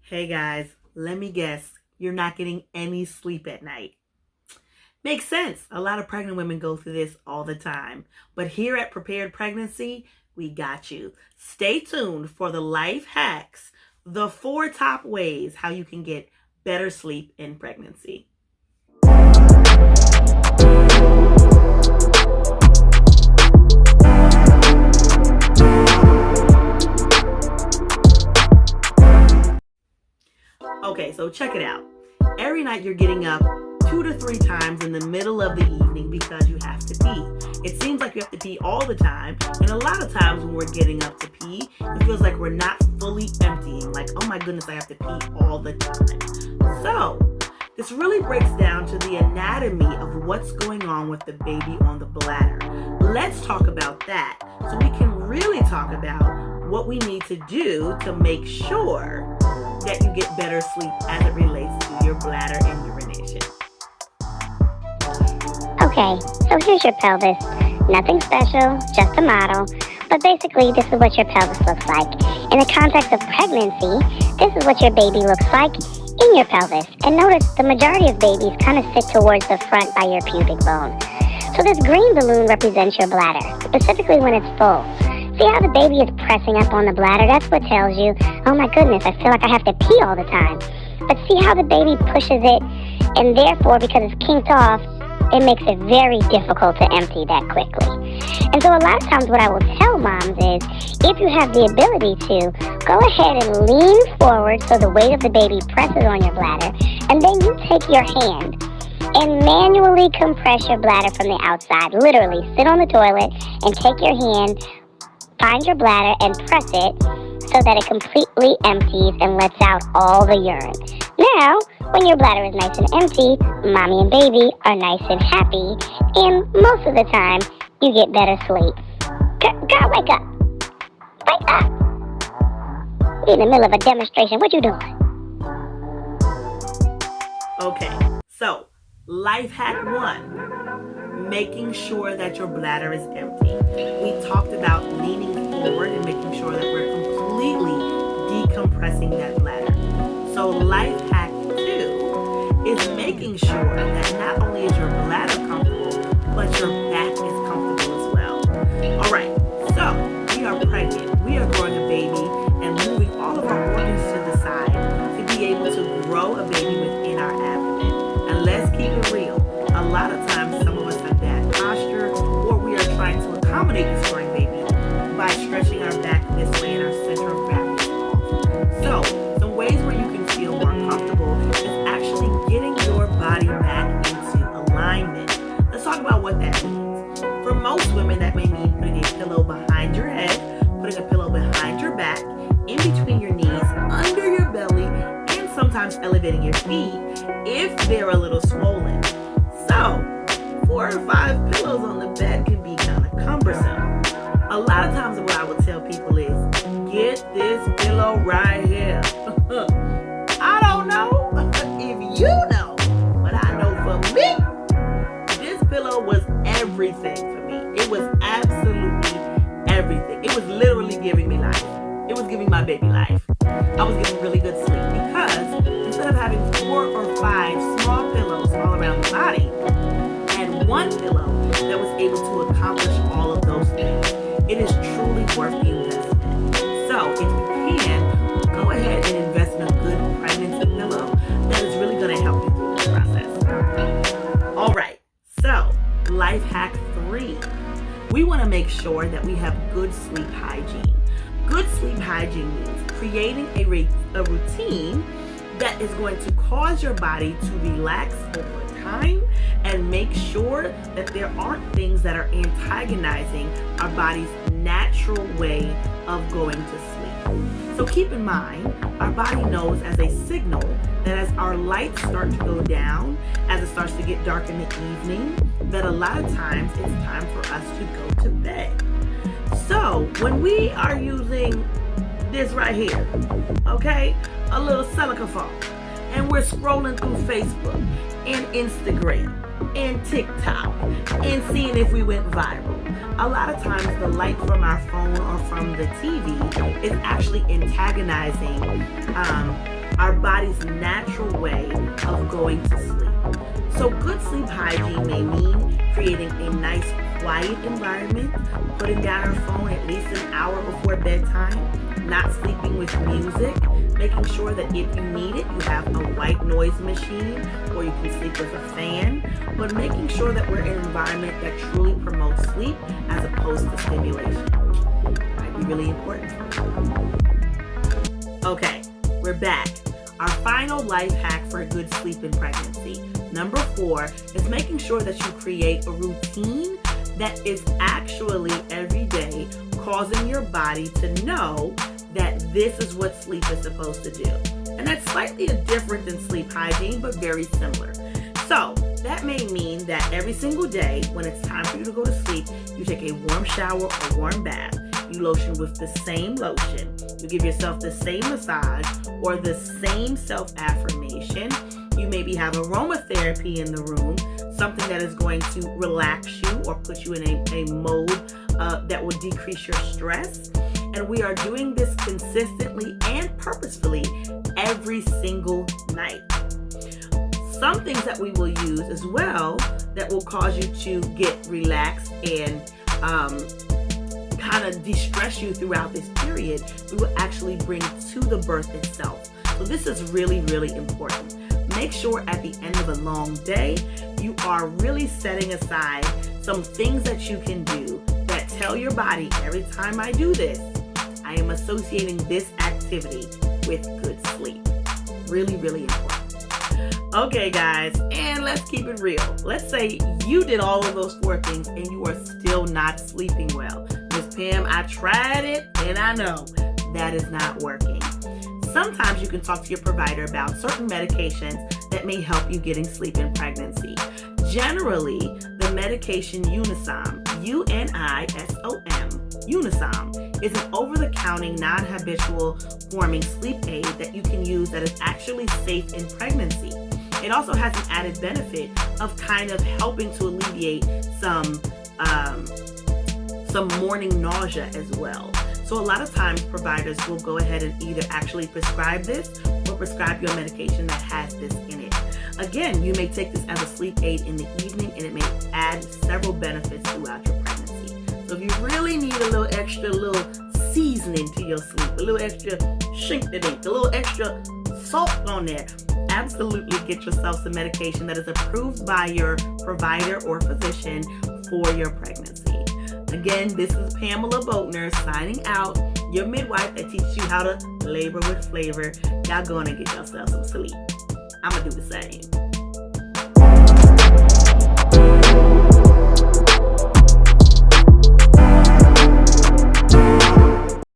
Hey guys, let me guess, you're not getting any sleep at night. Makes sense. A lot of pregnant women go through this all the time. But here at Prepared Pregnancy, we got you. Stay tuned for the life hacks, the 4 top ways how you can get better sleep in pregnancy. Okay, so check it out. Every night you're getting up 2 to 3 times in the middle of the evening because you have to pee. It seems like you have to pee all the time, and a lot of times when we're getting up to pee, it feels like we're not fully emptying. Like, oh my goodness, I have to pee all the time. So, this really breaks down to the anatomy of what's going on with the baby on the bladder. Let's talk about that so we can really talk about what we need to do to make sure that you get better sleep as it relates to your bladder and urination. Okay, so here's your pelvis. Nothing special, just a model. But basically, this is what your pelvis looks like. In the context of pregnancy, this is what your baby looks like in your pelvis. And notice the majority of babies kind of sit towards the front by your pubic bone. So this green balloon represents your bladder, specifically when it's full. See how the baby is pressing up on the bladder? That's what tells you, oh my goodness, I feel like I have to pee all the time. But see how the baby pushes it, and therefore, because it's kinked off, it makes it very difficult to empty that quickly. And so a lot of times what I will tell moms is, if you have the ability to, go ahead and lean forward so the weight of the baby presses on your bladder, and then you take your hand and manually compress your bladder from the outside. Literally, sit on the toilet and take your hand, find your bladder and press it so that it completely empties and lets out all the urine. Now, when your bladder is nice and empty, mommy and baby are nice and happy, and most of the time, you get better sleep. Girl, wake up. Wake up. We're in the middle of a demonstration. What you doing? Okay, so life hack 1. Making sure that your bladder is empty. We talked about leaning forward and making sure that we're completely decompressing that bladder. So life hack 2 is making sure that not only is your bladder comfortable, but your back is comfortable as well. All right, so we are pregnant. We are growing a baby and moving all of our organs to the side to be able to grow a baby within our abdomen. And let's keep it real. A lot of times, some of us have bad posture, or we are trying to accommodate this growing baby by stretching our back this way and our center of gravity off. So, some ways where you can feel more comfortable is actually getting your body back into alignment. Let's talk about what that means. For most women, that may mean putting a pillow behind your head, putting a pillow behind your back, in between your knees, under your belly, and sometimes elevating your feet if they're a little swollen. So, 4 or 5 pillows on the bed can be kind of cumbersome. A lot of times what I would tell people is, get this pillow right here. I don't know if you know, but I know for me, this pillow was everything for me. It was absolutely everything. It was literally giving me life. It was giving my baby life. I was getting really good sleep because instead of having 4 or 5 small pillows all around the body, I had one pillow that was able to accomplish all of those things. It is truly worth the investment. So if you can, go ahead and invest in a good pregnancy pillow that is really going to help you through this process. All right, so life hack 3. We want to make sure that we have good sleep hygiene. Good sleep hygiene means creating a routine that is going to cause your body to relax over time and make sure that there aren't things that are antagonizing our body's natural way of going to sleep. So keep in mind, our body knows as a signal that as our lights start to go down, as it starts to get dark in the evening, that a lot of times it's time for us to go to bed. So when we are using this right here, okay, a little Celica phone, and we're scrolling through Facebook and Instagram and TikTok and seeing if we went viral. A lot of times the light from our phone or from the TV is actually antagonizing body's natural way of going to sleep. So good sleep hygiene may mean creating a nice quiet environment, putting down our phone at least an hour before bedtime, not sleeping with music, making sure that if you need it, you have a white noise machine or you can sleep with a fan, but making sure that we're in an environment that truly promotes sleep as opposed to stimulation. Might be really important for you. Okay, we're back. Our final life hack for a good sleep in pregnancy. Number 4 is making sure that you create a routine that is actually every day causing your body to know that this is what sleep is supposed to do. And that's slightly different than sleep hygiene, but very similar. So that may mean that every single day when it's time for you to go to sleep, you take a warm shower or warm bath. You lotion with the same lotion. You give yourself the same massage or the same self-affirmation. You maybe have aromatherapy in the room, something that is going to relax you or put you in a mode that will decrease your stress. And we are doing this consistently and purposefully every single night. Some things that we will use as well that will cause you to get relaxed and kind of de-stress you throughout this period, we will actually bring to the birth itself. So this is really, really important. Make sure at the end of a long day, you are really setting aside some things that you can do that tell your body, every time I do this, I am associating this activity with good sleep. Really, really important. Okay, guys, and let's keep it real. Let's say you did all of those 4 things and you are still not sleeping well. Miss Pam, I tried it and I know that is not working. Sometimes you can talk to your provider about certain medications that may help you getting sleep in pregnancy. Generally, the medication Unisom, U-N-I-S-O-M, Unisom, is an over-the-counter, non-habitual forming sleep aid that you can use that is actually safe in pregnancy. It also has an added benefit of kind of helping to alleviate some morning nausea as well. So a lot of times providers will go ahead and either actually prescribe this or prescribe your medication that has this in it. Again, you may take this as a sleep aid in the evening and it may add several benefits throughout your pregnancy. So if you really need a little extra seasoning to your sleep, a little extra shink-a-dink, a little extra salt on there, absolutely get yourself some medication that is approved by your provider or physician for your pregnancy. Again, this is Pamela Boatner signing out, your midwife that teaches you how to labor with flavor. Y'all going to get yourself some sleep. I'm going to do the same.